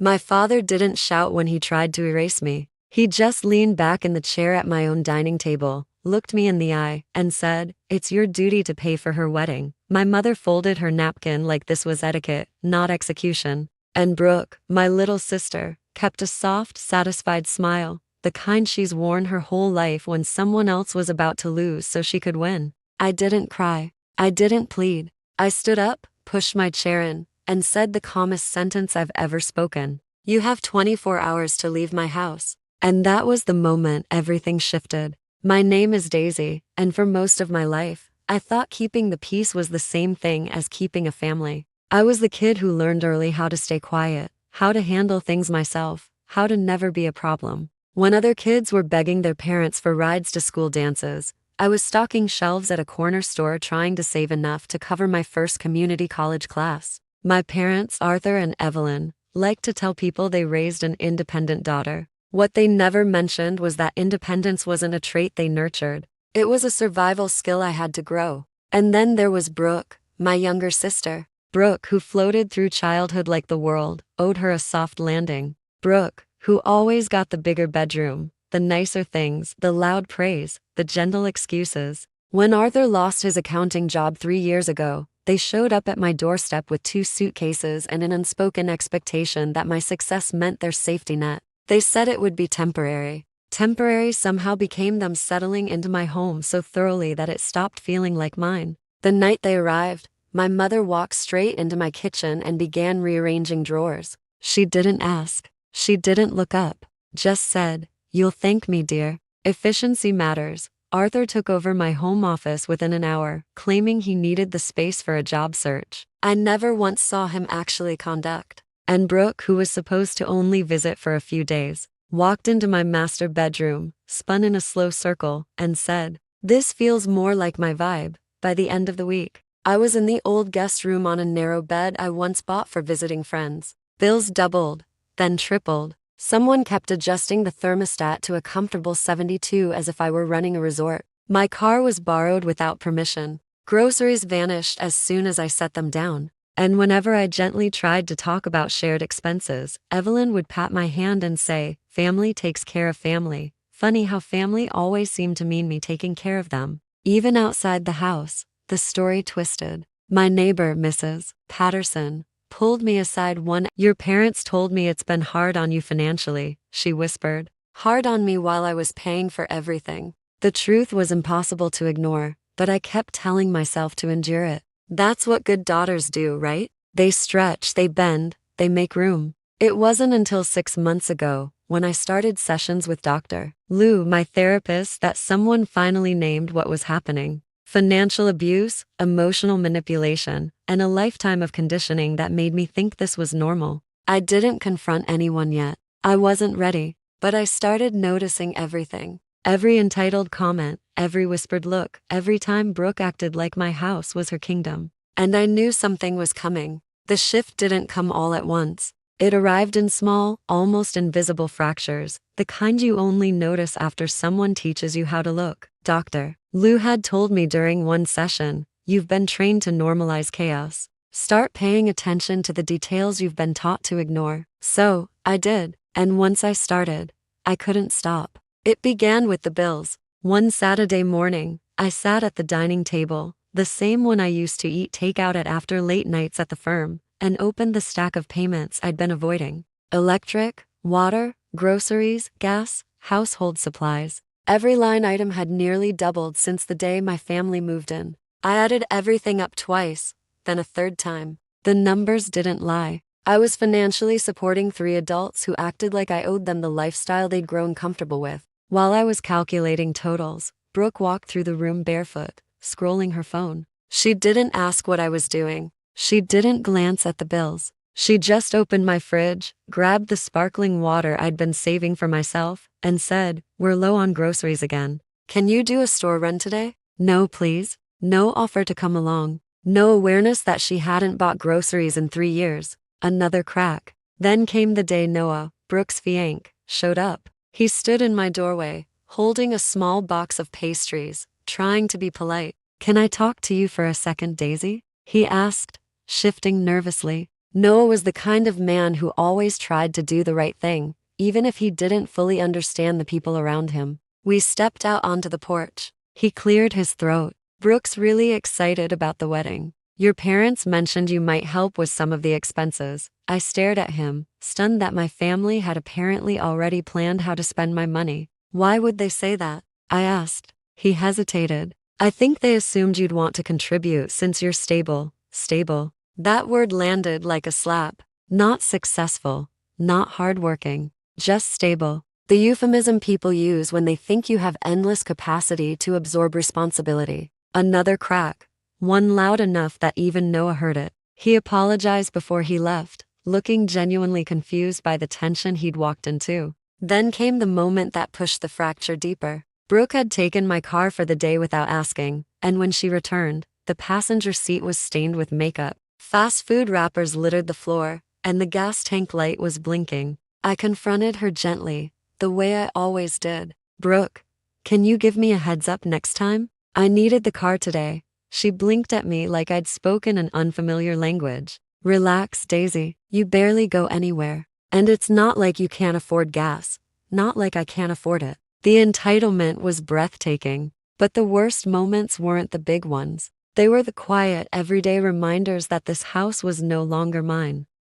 My father didn't shout when he tried to erase me. He just leaned back in the chair at my own dining table, looked me in the eye, and said, "It's your duty to pay for her wedding." My mother folded her napkin like this was etiquette, not execution. And Brooke, my little sister, kept a soft, satisfied smile, the kind she's worn her whole life when someone else was about to lose so she could win. I didn't cry. I didn't plead. I stood up, pushed my chair in, and said the calmest sentence I've ever spoken. "You have 24 hours to leave my house." And that was the moment everything shifted. My name is Daisy, and for most of my life, I thought keeping the peace was the same thing as keeping a family. I was the kid who learned early how to stay quiet, how to handle things myself, how to never be a problem. When other kids were begging their parents for rides to school dances, I was stocking shelves at a corner store trying to save enough to cover my first community college class. My parents, Arthur and Evelyn, liked to tell people they raised an independent daughter. What they never mentioned was that independence wasn't a trait they nurtured. It was a survival skill I had to grow. And then there was Brooke, my younger sister. Brooke, who floated through childhood like the world owed her a soft landing. Brooke, who always got the bigger bedroom, the nicer things, the loud praise, the gentle excuses. When Arthur lost his accounting job 3 years ago, they showed up at my doorstep with 2 suitcases and an unspoken expectation that my success meant their safety net. They said it would be temporary. Temporary somehow became them settling into my home so thoroughly that it stopped feeling like mine. The night they arrived, my mother walked straight into my kitchen and began rearranging drawers. She didn't ask. She didn't look up. Just said, "You'll thank me, dear." Efficiency matters. Arthur took over my home office within an hour, claiming he needed the space for a job search. I never once saw him actually conduct. And Brooke, who was supposed to only visit for a few days, walked into my master bedroom, spun in a slow circle, and said, "This feels more like my vibe." By the end of the week, I was in the old guest room on a narrow bed I once bought for visiting friends. Bills doubled, then tripled. Someone kept adjusting the thermostat to a comfortable 72 as if I were running a resort. My car was borrowed without permission. Groceries vanished as soon as I set them down. And whenever I gently tried to talk about shared expenses, Evelyn would pat my hand and say, "Family takes care of family." Funny how family always seemed to mean me taking care of them. Even outside the house, the story twisted. My neighbor, Mrs. Patterson, pulled me aside one. "Your parents told me it's been hard on you financially," she whispered. Hard on me while I was paying for everything. The truth was impossible to ignore, but I kept telling myself to endure it. That's what good daughters do, right? They stretch, they bend, they make room. It wasn't until 6 months ago, when I started sessions with Dr. Lou, my therapist, that someone finally named what was happening. Financial abuse, emotional manipulation, and a lifetime of conditioning that made me think this was normal. I didn't confront anyone yet. I wasn't ready, but I started noticing everything. Every entitled comment, every whispered look, every time Brooke acted like my house was her kingdom. And I knew something was coming. The shift didn't come all at once. It arrived in small, almost invisible fractures, the kind you only notice after someone teaches you how to look. Dr. Lou had told me during one session, "You've been trained to normalize chaos. Start paying attention to the details you've been taught to ignore." So, I did, and once I started, I couldn't stop. It began with the bills. One Saturday morning, I sat at the dining table, the same one I used to eat takeout at after late nights at the firm, and opened the stack of payments I'd been avoiding. Electric, water, groceries, gas, household supplies. Every line item had nearly doubled since the day my family moved in. I added everything up twice, then a third time. The numbers didn't lie. I was financially supporting 3 adults who acted like I owed them the lifestyle they'd grown comfortable with. While I was calculating totals, Brooke walked through the room barefoot, scrolling her phone. She didn't ask what I was doing. She didn't glance at the bills. She just opened my fridge, grabbed the sparkling water I'd been saving for myself, and said, "We're low on groceries again. Can you do a store run today?" No, please. No offer to come along. No awareness that she hadn't bought groceries in 3 years. Another crack. Then came the day Noah, Brooke's fiancé, showed up. He stood in my doorway, holding a small box of pastries, trying to be polite. "Can I talk to you for a second, Daisy?" he asked, shifting nervously. Noah was the kind of man who always tried to do the right thing, even if he didn't fully understand the people around him. We stepped out onto the porch. He cleared his throat. Brooke's really excited about the wedding. Your parents mentioned you might help with some of the expenses. I stared at him, stunned that my family had apparently already planned how to spend my money. Why would they say that? I asked. He hesitated. I think they assumed you'd want to contribute since you're stable. Stable. That word landed like a slap. Not successful. Not hardworking. Just stable. The euphemism people use when they think you have endless capacity to absorb responsibility. Another crack. One loud enough that even Noah heard it. He apologized before he left, looking genuinely confused by the tension he'd walked into. Then came the moment that pushed the fracture deeper. Brooke had taken my car for the day without asking, and when she returned, the passenger seat was stained with makeup. Fast food wrappers littered the floor, and the gas tank light was blinking. I confronted her gently, the way I always did. Brooke, can you give me a heads up next time? I needed the car today. She blinked at me like I'd spoken an unfamiliar language. Relax, Daisy. You barely go anywhere. And it's not like you can't afford gas. Not like I can't afford it. The entitlement was breathtaking. But the worst moments weren't the big ones. They were the quiet, everyday reminders that this house was no longer mine.